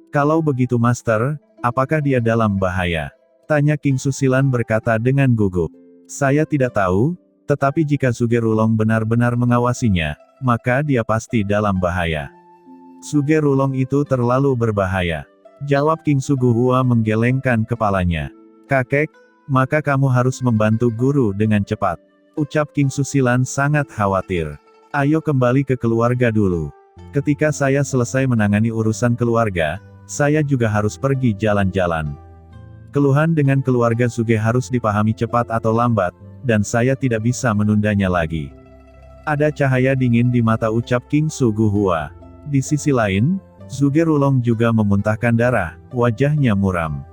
Kalau begitu Master, apakah dia dalam bahaya? Tanya King Susilan berkata dengan gugup. Saya tidak tahu, tetapi jika Sugerulong benar-benar mengawasinya, maka dia pasti dalam bahaya. Sugerulong itu terlalu berbahaya. Jawab King Suguhua menggelengkan kepalanya. Kakek, maka kamu harus membantu guru dengan cepat. Ucap King Susilan sangat khawatir. Ayo kembali ke keluarga dulu. Ketika saya selesai menangani urusan keluarga, saya juga harus pergi jalan-jalan. Keluhan dengan keluarga Suge harus dipahami cepat atau lambat, dan saya tidak bisa menundanya lagi. Ada cahaya dingin di mata ucap King Suguhua. Di sisi lain, Sugerulong juga memuntahkan darah, wajahnya muram.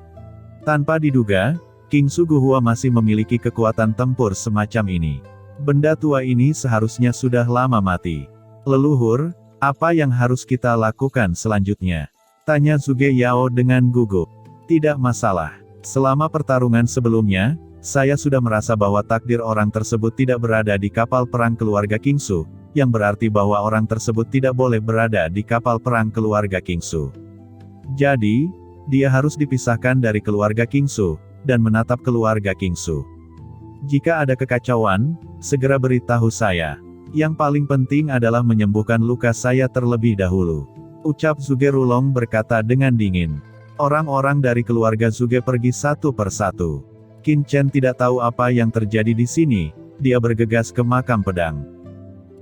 Tanpa diduga, King Suguhua masih memiliki kekuatan tempur semacam ini. Benda tua ini seharusnya sudah lama mati. Leluhur, apa yang harus kita lakukan selanjutnya? Tanya Suge Yao dengan gugup. Tidak masalah. Selama pertarungan sebelumnya, saya sudah merasa bahwa takdir orang tersebut tidak berada di kapal perang keluarga Kingsu, yang berarti bahwa orang tersebut tidak boleh berada di kapal perang keluarga Kingsu. Jadi, dia harus dipisahkan dari keluarga Kingsu, dan menatap keluarga Kingsu. Jika ada kekacauan, segera beritahu saya. Yang paling penting adalah menyembuhkan luka saya terlebih dahulu. Ucap Sugerulong berkata dengan dingin. Orang-orang dari keluarga Suge pergi satu persatu. Qin Chen tidak tahu apa yang terjadi di sini, dia bergegas ke makam pedang.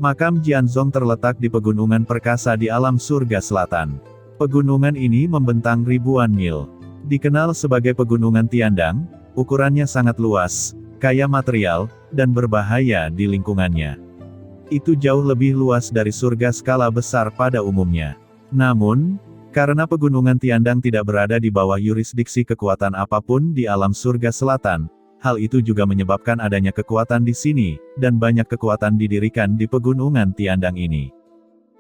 Makam Jianzong terletak di pegunungan perkasa di alam surga selatan. Pegunungan ini membentang ribuan mil. Dikenal sebagai pegunungan Tiandang, ukurannya sangat luas, kaya material, dan berbahaya di lingkungannya. Itu jauh lebih luas dari surga skala besar pada umumnya. Namun, karena pegunungan Tiandang tidak berada di bawah yurisdiksi kekuatan apapun di alam surga selatan, hal itu juga menyebabkan adanya kekuatan di sini, dan banyak kekuatan didirikan di pegunungan Tiandang ini.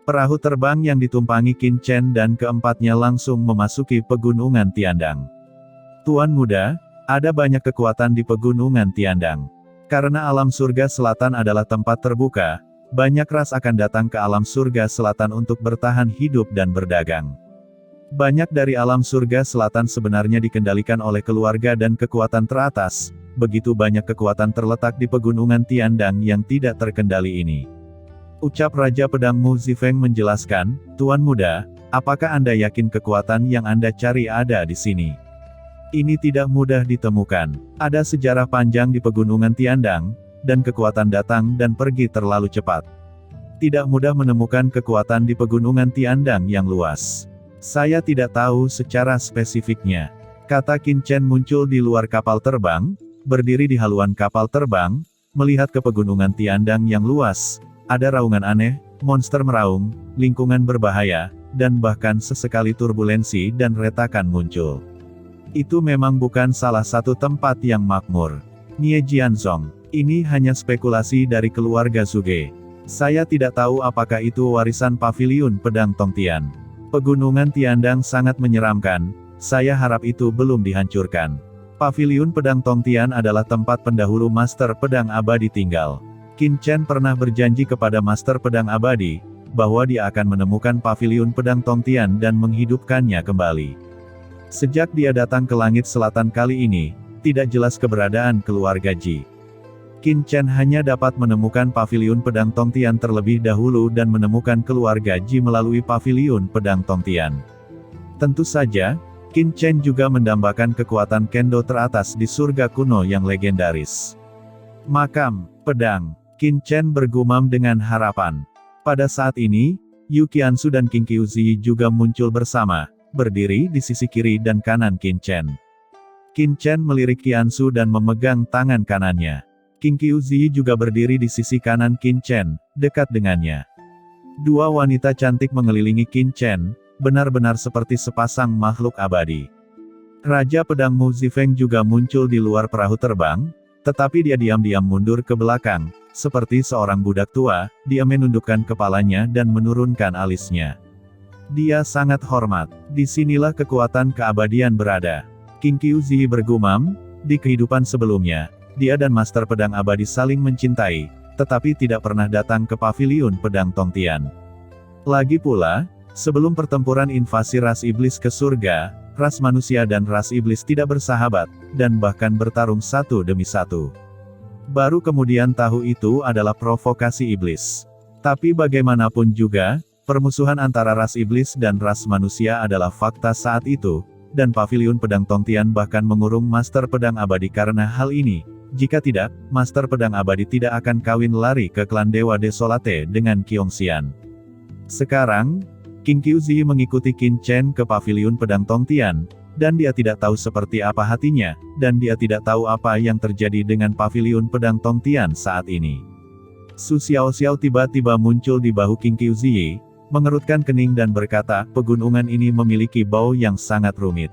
Perahu terbang yang ditumpangi Qin Chen dan keempatnya langsung memasuki pegunungan Tiandang. Tuan muda, ada banyak kekuatan di pegunungan Tiandang. Karena alam surga selatan adalah tempat terbuka, banyak ras akan datang ke alam surga selatan untuk bertahan hidup dan berdagang. Banyak dari alam surga selatan sebenarnya dikendalikan oleh keluarga dan kekuatan teratas, begitu banyak kekuatan terletak di pegunungan Tiandang yang tidak terkendali ini. Ucap Raja Pedang Mu Zifeng menjelaskan, Tuan muda, apakah Anda yakin kekuatan yang Anda cari ada di sini? Ini tidak mudah ditemukan. Ada sejarah panjang di pegunungan Tiandang, dan kekuatan datang dan pergi terlalu cepat. Tidak mudah menemukan kekuatan di pegunungan Tiandang yang luas. Saya tidak tahu secara spesifiknya. Kata Qin Chen muncul di luar kapal terbang, berdiri di haluan kapal terbang, melihat ke pegunungan Tiandang yang luas. Ada raungan aneh, monster meraung, lingkungan berbahaya, dan bahkan sesekali turbulensi dan retakan muncul. Itu memang bukan salah satu tempat yang makmur. Nie Jianzong, ini hanya spekulasi dari keluarga Suge. Saya tidak tahu apakah itu warisan paviliun pedang Tongtian. Pegunungan Tiandang sangat menyeramkan, saya harap itu belum dihancurkan. Paviliun pedang Tongtian adalah tempat pendahulu Master Pedang Abadi tinggal. Qin Chen pernah berjanji kepada Master Pedang Abadi, bahwa dia akan menemukan paviliun pedang Tongtian dan menghidupkannya kembali. Sejak dia datang ke langit selatan kali ini, tidak jelas keberadaan keluarga Ji. Qin Chen hanya dapat menemukan paviliun pedang Tongtian terlebih dahulu dan menemukan keluarga Ji melalui paviliun pedang Tongtian. Tentu saja, Qin Chen juga mendambakan kekuatan kendo teratas di surga kuno yang legendaris. Makam pedang, Qin Chen bergumam dengan harapan. Pada saat ini, Yu Qiansu dan Qing Qiuzi juga muncul bersama, berdiri di sisi kiri dan kanan Qin Chen. Qin Chen melirik Qiansu dan memegang tangan kanannya. Qing Qiuzi juga berdiri di sisi kanan Qin Chen, dekat dengannya. Dua wanita cantik mengelilingi Qin Chen, benar-benar seperti sepasang makhluk abadi. Raja Pedang Mu Zifeng juga muncul di luar perahu terbang, tetapi dia diam-diam mundur ke belakang, seperti seorang budak tua, dia menundukkan kepalanya dan menurunkan alisnya. Dia sangat hormat. Disinilah kekuatan keabadian berada. Qing Qiuzi bergumam, di kehidupan sebelumnya, dia dan Master Pedang Abadi saling mencintai, tetapi tidak pernah datang ke paviliun pedang Tongtian. Lagi pula, Sebelum pertempuran invasi ras iblis ke surga, ras manusia dan ras iblis tidak bersahabat, dan bahkan bertarung satu demi satu. Baru kemudian tahu itu adalah provokasi iblis. Tapi bagaimanapun juga, permusuhan antara ras iblis dan ras manusia adalah fakta saat itu, dan Paviliun Pedang Tongtian bahkan mengurung Master Pedang Abadi karena hal ini. Jika tidak, Master Pedang Abadi tidak akan kawin lari ke klan Dewa Desolate dengan Qiongxian. Sekarang, King Qiuzi mengikuti Qin Chen ke Paviliun Pedang Tongtian, dan dia tidak tahu seperti apa hatinya, dan dia tidak tahu apa yang terjadi dengan Paviliun Pedang Tongtian saat ini. Su Xiaoxiao tiba-tiba muncul di bahu King Qiuzi, mengerutkan kening dan berkata, pegunungan ini memiliki bau yang sangat rumit.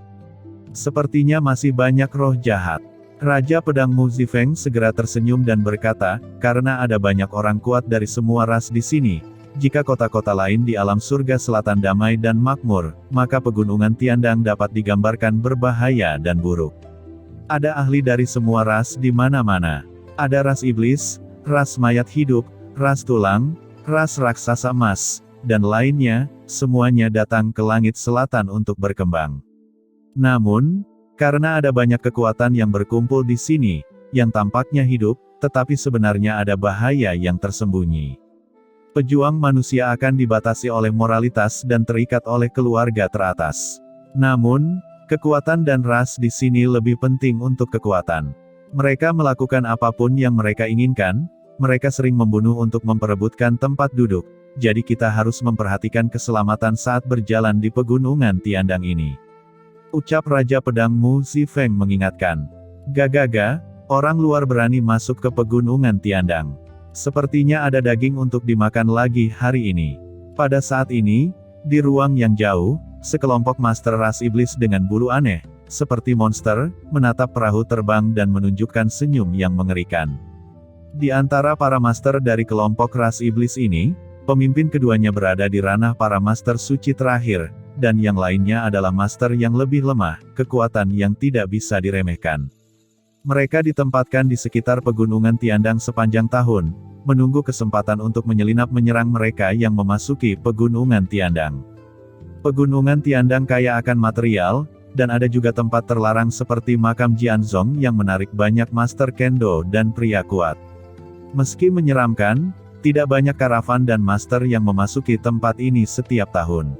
Sepertinya masih banyak roh jahat. Raja Pedang Mu Zifeng segera tersenyum dan berkata, karena ada banyak orang kuat dari semua ras di sini. Jika kota-kota lain di alam surga selatan damai dan makmur, maka pegunungan Tiandang dapat digambarkan berbahaya dan buruk. Ada ahli dari semua ras di mana-mana. Ada ras iblis, ras mayat hidup, ras tulang, ras raksasa emas, dan lainnya, semuanya datang ke langit selatan untuk berkembang. Namun, karena ada banyak kekuatan yang berkumpul di sini, yang tampaknya hidup, tetapi sebenarnya ada bahaya yang tersembunyi. Pejuang manusia akan dibatasi oleh moralitas dan terikat oleh keluarga teratas. Namun, kekuatan dan ras di sini lebih penting untuk kekuatan. Mereka melakukan apapun yang mereka inginkan, mereka sering membunuh untuk memperebutkan tempat duduk, jadi kita harus memperhatikan keselamatan saat berjalan di pegunungan Tiandang ini. Ucap Raja Pedang Mu Zifeng mengingatkan. Gagaga, orang luar berani masuk ke pegunungan Tiandang. Sepertinya ada daging untuk dimakan lagi hari ini. Pada saat ini, di ruang yang jauh, sekelompok master ras iblis dengan bulu aneh, seperti monster, menatap perahu terbang dan menunjukkan senyum yang mengerikan. Di antara para master dari kelompok ras iblis ini, pemimpin keduanya berada di ranah para master suci terakhir, dan yang lainnya adalah master yang lebih lemah, kekuatan yang tidak bisa diremehkan. Mereka ditempatkan di sekitar pegunungan Tiandang sepanjang tahun, menunggu kesempatan untuk menyelinap menyerang mereka yang memasuki pegunungan Tiandang. Pegunungan Tiandang kaya akan material, dan ada juga tempat terlarang seperti makam Jianzong yang menarik banyak master kendo dan pria kuat. Meski menyeramkan, tidak banyak karavan dan master yang memasuki tempat ini setiap tahun.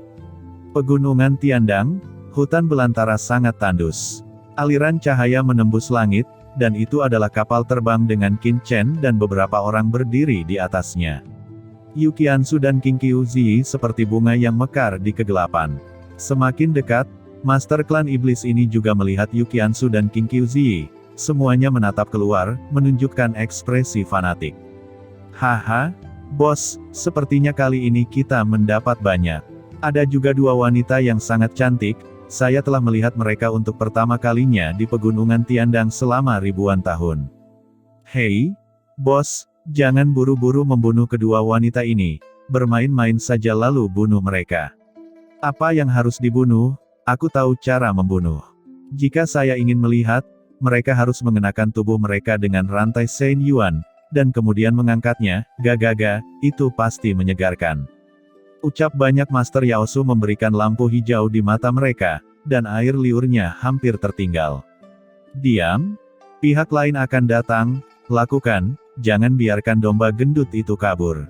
Pegunungan Tiandang, hutan belantara sangat tandus. Aliran cahaya menembus langit, dan itu adalah kapal terbang dengan Qin Chen dan beberapa orang berdiri di atasnya. Yu Qiansu dan King Qiuzi seperti bunga yang mekar di kegelapan. Semakin dekat, Master klan iblis ini juga melihat Yu Qiansu dan King Qiuzi. Semuanya menatap keluar, menunjukkan ekspresi fanatik. Haha, bos, sepertinya kali ini kita mendapat banyak. Ada juga dua wanita yang sangat cantik. Saya telah melihat mereka untuk pertama kalinya di pegunungan Tiandang selama ribuan tahun. Hei, bos, jangan buru-buru membunuh kedua wanita ini. Bermain-main saja lalu bunuh mereka. Apa yang harus dibunuh? Aku tahu cara membunuh. Jika saya ingin melihat, mereka harus mengenakan tubuh mereka dengan rantai Saint Yuan, dan kemudian mengangkatnya. Gagaga, itu pasti menyegarkan. Ucap banyak Master Yaosu memberikan lampu hijau di mata mereka, dan air liurnya hampir tertinggal. Diam, pihak lain akan datang, lakukan, jangan biarkan domba gendut itu kabur.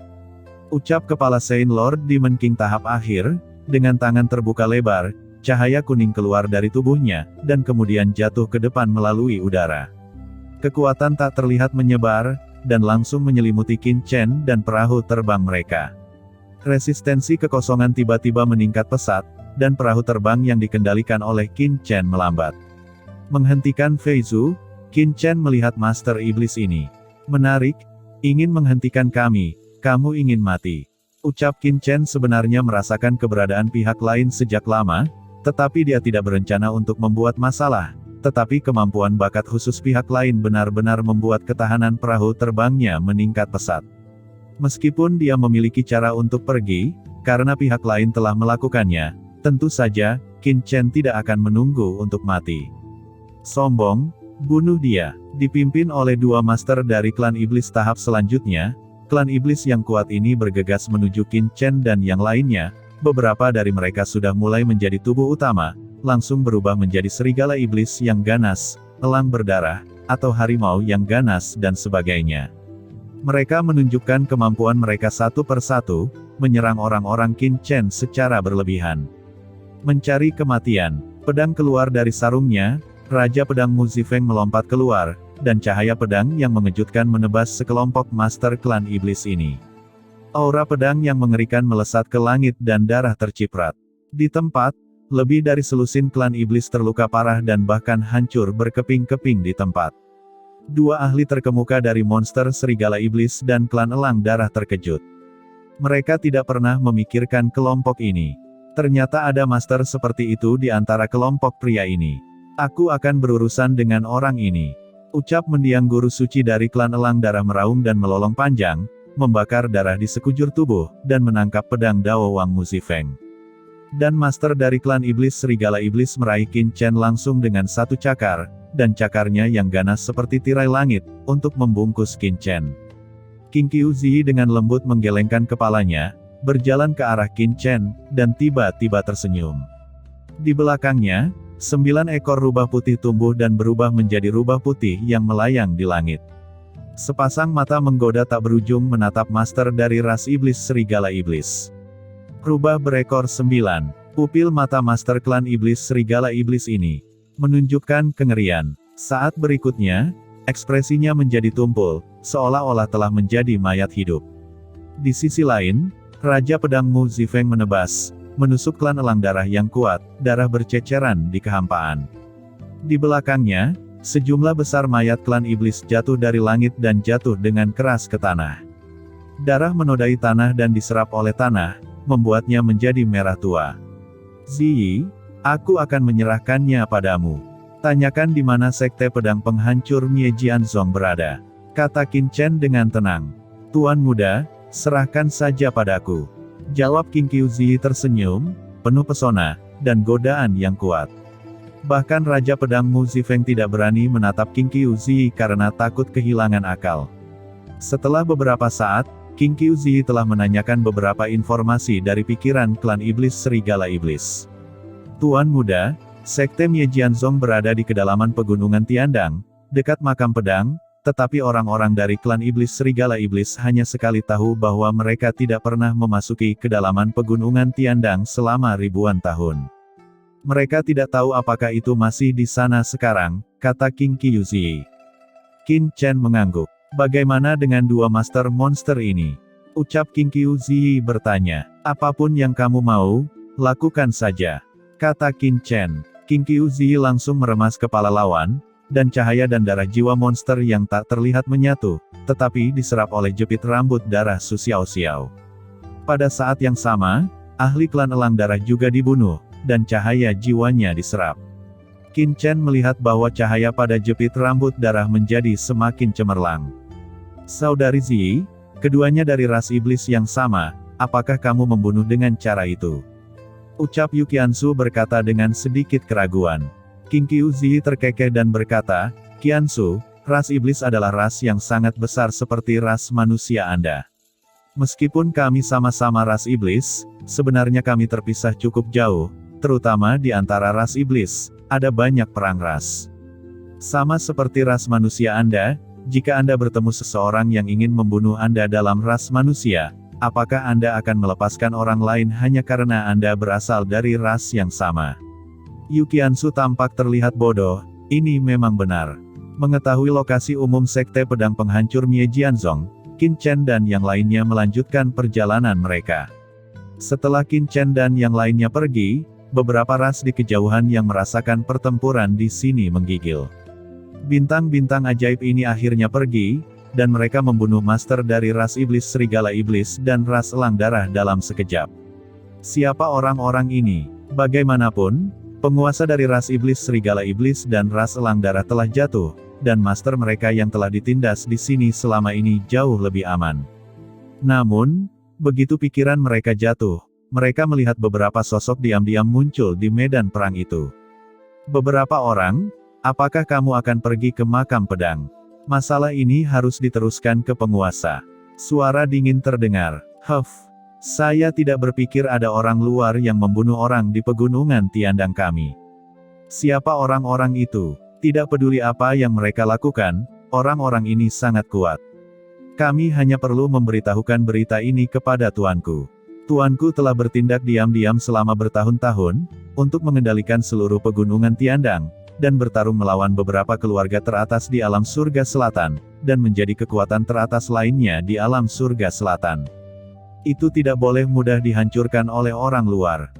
Ucap kepala Saint Lord Demon King tahap akhir, dengan tangan terbuka lebar, cahaya kuning keluar dari tubuhnya, dan kemudian jatuh ke depan melalui udara. Kekuatan tak terlihat menyebar, dan langsung menyelimuti Qin Chen dan perahu terbang mereka. Resistensi kekosongan tiba-tiba meningkat pesat, dan perahu terbang yang dikendalikan oleh Qin Chen melambat. Menghentikan Fei Zhu, Qin Chen melihat Master Iblis ini. Menarik, ingin menghentikan kami, kamu ingin mati. Ucap Qin Chen sebenarnya merasakan keberadaan pihak lain sejak lama, tetapi dia tidak berencana untuk membuat masalah, tetapi kemampuan bakat khusus pihak lain benar-benar membuat ketahanan perahu terbangnya meningkat pesat. Meskipun dia memiliki cara untuk pergi, karena pihak lain telah melakukannya, tentu saja, Qin Chen tidak akan menunggu untuk mati. Sombong, bunuh dia. Dipimpin oleh dua master dari klan iblis tahap selanjutnya, klan iblis yang kuat ini bergegas menuju Qin Chen dan yang lainnya, beberapa dari mereka sudah mulai menjadi tubuh utama, langsung berubah menjadi serigala iblis yang ganas, elang berdarah, atau harimau yang ganas dan sebagainya. Mereka menunjukkan kemampuan mereka satu persatu, menyerang orang-orang Qin Chen secara berlebihan. Mencari kematian, pedang keluar dari sarungnya, Raja Pedang Mu Zifeng melompat keluar, dan cahaya pedang yang mengejutkan menebas sekelompok master klan iblis ini. Aura pedang yang mengerikan melesat ke langit dan darah terciprat. Di tempat, lebih dari selusin klan iblis terluka parah dan bahkan hancur berkeping-keping di tempat. Dua ahli terkemuka dari monster serigala iblis dan klan elang darah terkejut. Mereka tidak pernah memikirkan kelompok ini. Ternyata ada master seperti itu di antara kelompok pria ini. Aku akan berurusan dengan orang ini. Ucap mendiang guru suci dari klan elang darah meraung dan melolong panjang, membakar darah di sekujur tubuh, dan menangkap pedang Dao Wang Mu Zifeng. Dan master dari klan iblis serigala iblis meraih Qin Chen langsung dengan satu cakar, dan cakarnya yang ganas seperti tirai langit, untuk membungkus Qin Chen. King Qiu Zi dengan lembut menggelengkan kepalanya, berjalan ke arah Qin Chen, dan tiba-tiba tersenyum. Di belakangnya, 9 ekor rubah putih tumbuh dan berubah menjadi rubah putih yang melayang di langit. Sepasang mata menggoda tak berujung menatap master dari ras iblis serigala iblis. Rubah berekor 9, pupil mata master klan iblis serigala iblis ini menunjukkan kengerian. Saat berikutnya, ekspresinya menjadi tumpul, seolah-olah telah menjadi mayat hidup. Di sisi lain, Raja Pedang Mu Zifeng menebas, menusuk klan elang darah yang kuat, darah berceceran di kehampaan. Di belakangnya, sejumlah besar mayat klan iblis jatuh dari langit dan jatuh dengan keras ke tanah. Darah menodai tanah dan diserap oleh tanah, membuatnya menjadi merah tua. Ziyi, aku akan menyerahkannya padamu. Tanyakan di mana sekte pedang penghancur Nie Jianzong berada. Kata Qin Chen dengan tenang. Tuan muda, serahkan saja padaku. Jawab King Qiu Zi tersenyum, penuh pesona, dan godaan yang kuat. Bahkan Raja Pedang Mu Zifeng tidak berani menatap King Qiu Zi karena takut kehilangan akal. Setelah beberapa saat, King Qiu Zi telah menanyakan beberapa informasi dari pikiran klan iblis serigala iblis. Tuan muda, sekte Nie Jianzong berada di kedalaman pegunungan Tiandang, dekat makam pedang, tetapi orang-orang dari klan iblis serigala iblis hanya sekali tahu bahwa mereka tidak pernah memasuki kedalaman pegunungan Tiandang selama ribuan tahun. Mereka tidak tahu apakah itu masih di sana sekarang, kata King Qiu Zi. Qin Chen mengangguk. Bagaimana dengan dua master monster ini? Ucap King Qiu Zi bertanya. Apapun yang kamu mau, lakukan saja. Kata Qin Chen. King Qiu Zi langsung meremas kepala lawan, dan cahaya dan darah jiwa monster yang tak terlihat menyatu, tetapi diserap oleh jepit rambut darah Su Xiao Xiao. Pada saat yang sama, ahli klan elang darah juga dibunuh, dan cahaya jiwanya diserap. Qin Chen melihat bahwa cahaya pada jepit rambut darah menjadi semakin cemerlang. Saudari Ziyi, keduanya dari ras iblis yang sama, apakah kamu membunuh dengan cara itu? Ucap Yu Qiansu berkata dengan sedikit keraguan. King Qiu Zi terkekeh dan berkata, Qiansu, ras iblis adalah ras yang sangat besar seperti ras manusia Anda. Meskipun kami sama-sama ras iblis, sebenarnya kami terpisah cukup jauh, terutama di antara ras iblis, ada banyak perang ras. Sama seperti ras manusia Anda, jika Anda bertemu seseorang yang ingin membunuh Anda dalam ras manusia, apakah Anda akan melepaskan orang lain hanya karena Anda berasal dari ras yang sama? Yu Qiansu tampak terlihat bodoh, ini memang benar. Mengetahui lokasi umum sekte pedang penghancur Nie Jianzong, Qin Chen dan yang lainnya melanjutkan perjalanan mereka. Setelah Qin Chen dan yang lainnya pergi, beberapa ras di kejauhan yang merasakan pertempuran di sini menggigil. Bintang-bintang ajaib ini akhirnya pergi, dan mereka membunuh master dari ras iblis serigala iblis dan ras elang darah dalam sekejap. Siapa orang-orang ini? Bagaimanapun, penguasa dari ras iblis serigala iblis dan ras elang darah telah jatuh, dan master mereka yang telah ditindas di sini selama ini jauh lebih aman. Namun, begitu pikiran mereka jatuh, mereka melihat beberapa sosok diam-diam muncul di medan perang itu. Beberapa orang, apakah kamu akan pergi ke makam pedang? Masalah ini harus diteruskan ke penguasa. Suara dingin terdengar. Huff. Saya tidak berpikir ada orang luar yang membunuh orang di pegunungan Tiandang kami. Siapa orang-orang itu? Tidak peduli apa yang mereka lakukan, orang-orang ini sangat kuat. Kami hanya perlu memberitahukan berita ini kepada tuanku. Tuanku telah bertindak diam-diam selama bertahun-tahun, untuk mengendalikan seluruh pegunungan Tiandang, dan bertarung melawan beberapa keluarga teratas di alam surga selatan, dan menjadi kekuatan teratas lainnya di alam surga selatan. Itu tidak boleh mudah dihancurkan oleh orang luar.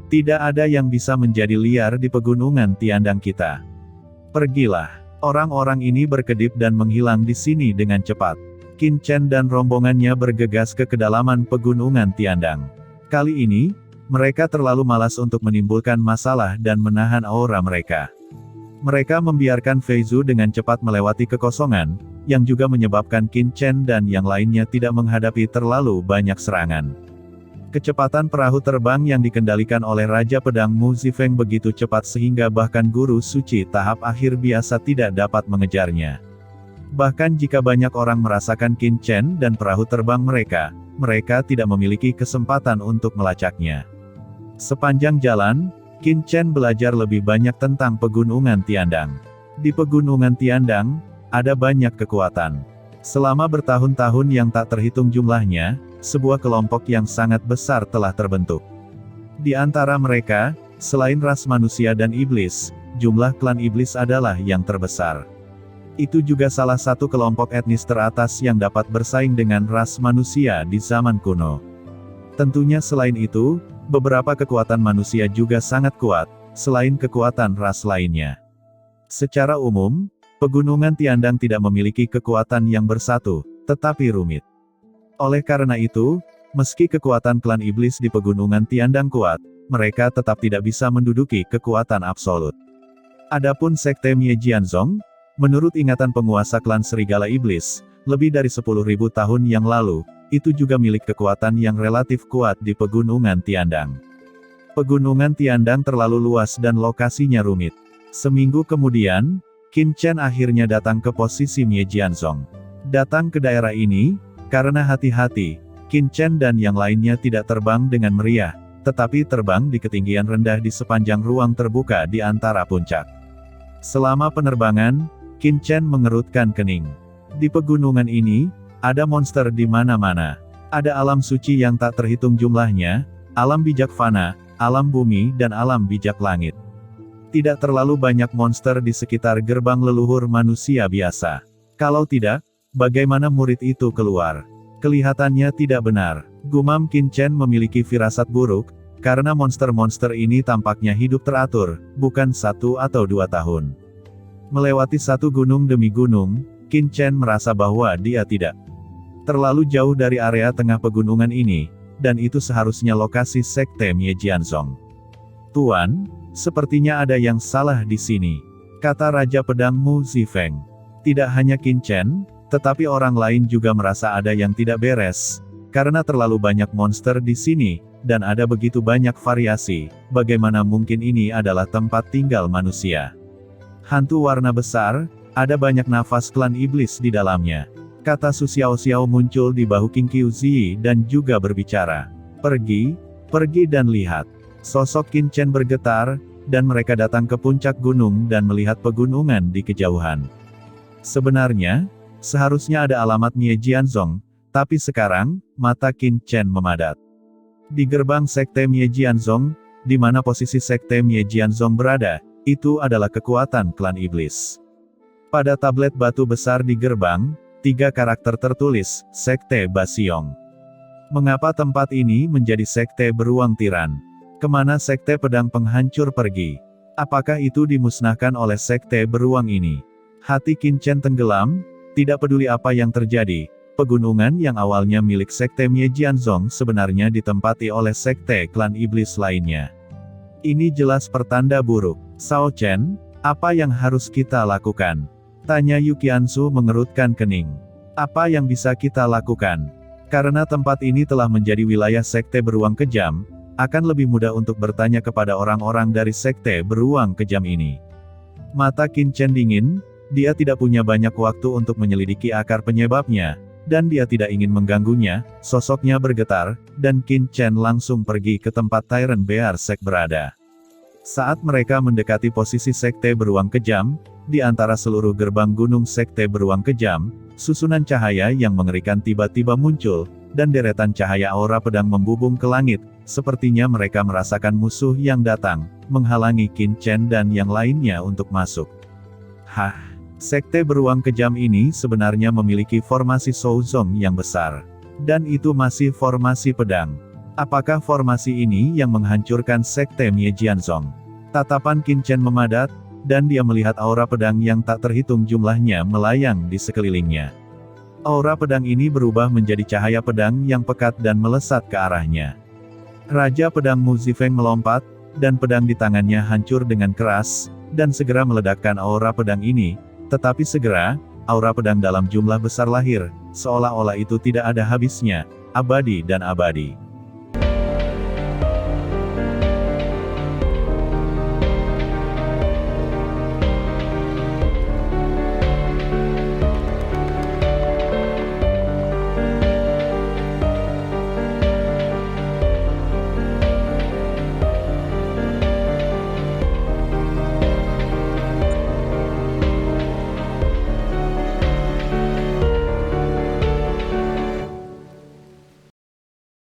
Tidak ada yang bisa menjadi liar di pegunungan Tiandang kita. Pergilah. Orang-orang ini berkedip dan menghilang di sini dengan cepat. Qin Chen dan rombongannya bergegas ke kedalaman pegunungan Tiandang. Kali ini, mereka terlalu malas untuk menimbulkan masalah dan menahan aura mereka. Mereka membiarkan Fei Zhu dengan cepat melewati kekosongan, yang juga menyebabkan Qin Chen dan yang lainnya tidak menghadapi terlalu banyak serangan. Kecepatan perahu terbang yang dikendalikan oleh Raja Pedang Mu Zifeng begitu cepat sehingga bahkan guru suci tahap akhir biasa tidak dapat mengejarnya. Bahkan jika banyak orang merasakan Qin Chen dan perahu terbang mereka, mereka tidak memiliki kesempatan untuk melacaknya. Sepanjang jalan, Qin Chen belajar lebih banyak tentang pegunungan Tiandang. Di pegunungan Tiandang, ada banyak kekuatan. Selama bertahun-tahun yang tak terhitung jumlahnya, sebuah kelompok yang sangat besar telah terbentuk. Di antara mereka, selain ras manusia dan iblis, jumlah klan iblis adalah yang terbesar. Itu juga salah satu kelompok etnis teratas yang dapat bersaing dengan ras manusia di zaman kuno. Tentunya selain itu, beberapa kekuatan manusia juga sangat kuat, selain kekuatan ras lainnya. Secara umum, pegunungan Tiandang tidak memiliki kekuatan yang bersatu, tetapi rumit. Oleh karena itu, meski kekuatan klan iblis di pegunungan Tiandang kuat, mereka tetap tidak bisa menduduki kekuatan absolut. Adapun sekte Miejianzong, menurut ingatan penguasa klan Serigala Iblis, lebih dari 10.000 tahun yang lalu, itu juga milik kekuatan yang relatif kuat di pegunungan Tiandang. Pegunungan Tiandang terlalu luas dan lokasinya rumit. Seminggu kemudian, Qin Chen akhirnya datang ke posisi Miejianzong. Datang ke daerah ini, karena hati-hati, Qin Chen dan yang lainnya tidak terbang dengan meriah, tetapi terbang di ketinggian rendah di sepanjang ruang terbuka di antara puncak. Selama penerbangan, Qin Chen mengerutkan kening. Di pegunungan ini, ada monster di mana-mana. Ada alam suci yang tak terhitung jumlahnya, alam bijak fana, alam bumi dan alam bijak langit. Tidak terlalu banyak monster di sekitar gerbang leluhur manusia biasa. Kalau tidak, bagaimana murid itu keluar? Kelihatannya tidak benar. Gumam Qin Chen memiliki firasat buruk, karena monster-monster ini tampaknya hidup teratur, bukan 1 atau 2 tahun. Melewati satu gunung demi gunung, Qin Chen merasa bahwa dia tidak terlalu jauh dari area tengah pegunungan ini, dan itu seharusnya lokasi sekte Miejianzong. Tuan, sepertinya ada yang salah di sini, kata Raja Pedang Mu Zifeng. Tidak hanya Qin Chen, tetapi orang lain juga merasa ada yang tidak beres, karena terlalu banyak monster di sini, dan ada begitu banyak variasi, bagaimana mungkin ini adalah tempat tinggal manusia. Hantu warna besar, ada banyak nafas klan iblis di dalamnya. Kata Su Xiao muncul di bahu Qing Qiuzi dan juga berbicara. Pergi dan lihat. Sosok Qin Chen bergetar, dan mereka datang ke puncak gunung dan melihat pegunungan di kejauhan. Sebenarnya, seharusnya ada alamat Miejianzong, tapi sekarang, mata Qin Chen memadat. Di gerbang sekte Miejianzong, di mana posisi sekte Miejianzong berada, itu adalah kekuatan klan iblis. Pada tablet batu besar di gerbang, 3 karakter tertulis, Sekte Basiong. Mengapa tempat ini menjadi sekte beruang tiran? Kemana sekte pedang penghancur pergi? Apakah itu dimusnahkan oleh sekte beruang ini? Hati Qin Chen tenggelam, tidak peduli apa yang terjadi, pegunungan yang awalnya milik sekte Miejianzong sebenarnya ditempati oleh sekte klan iblis lainnya. Ini jelas pertanda buruk. Sao Chen, apa yang harus kita lakukan? Tanya Yu Qianzu mengerutkan kening. Apa yang bisa kita lakukan? Karena tempat ini telah menjadi wilayah sekte beruang kejam, akan lebih mudah untuk bertanya kepada orang-orang dari sekte beruang kejam ini. Mata Qin Chen dingin, dia tidak punya banyak waktu untuk menyelidiki akar penyebabnya, dan dia tidak ingin mengganggunya. Sosoknya bergetar, dan Qin Chen langsung pergi ke tempat Tyrant Bear Sect berada. Saat mereka mendekati posisi Sekte Beruang Kejam, di antara seluruh gerbang gunung Sekte Beruang Kejam, susunan cahaya yang mengerikan tiba-tiba muncul, dan deretan cahaya aura pedang membubung ke langit. Sepertinya mereka merasakan musuh yang datang, menghalangi Qin Chen dan yang lainnya untuk masuk. Hah? Sekte Beruang Kejam ini sebenarnya memiliki formasi Shouzong yang besar. Dan itu masih formasi pedang. Apakah formasi ini yang menghancurkan Sekte Miejianzong? Tatapan Qin Chen memadat, dan dia melihat aura pedang yang tak terhitung jumlahnya melayang di sekelilingnya. Aura pedang ini berubah menjadi cahaya pedang yang pekat dan melesat ke arahnya. Raja Pedang Mu Zifeng melompat, dan pedang di tangannya hancur dengan keras, dan segera meledakkan aura pedang ini. Tetapi segera, aura pedang dalam jumlah besar lahir, seolah-olah itu tidak ada habisnya, abadi dan abadi.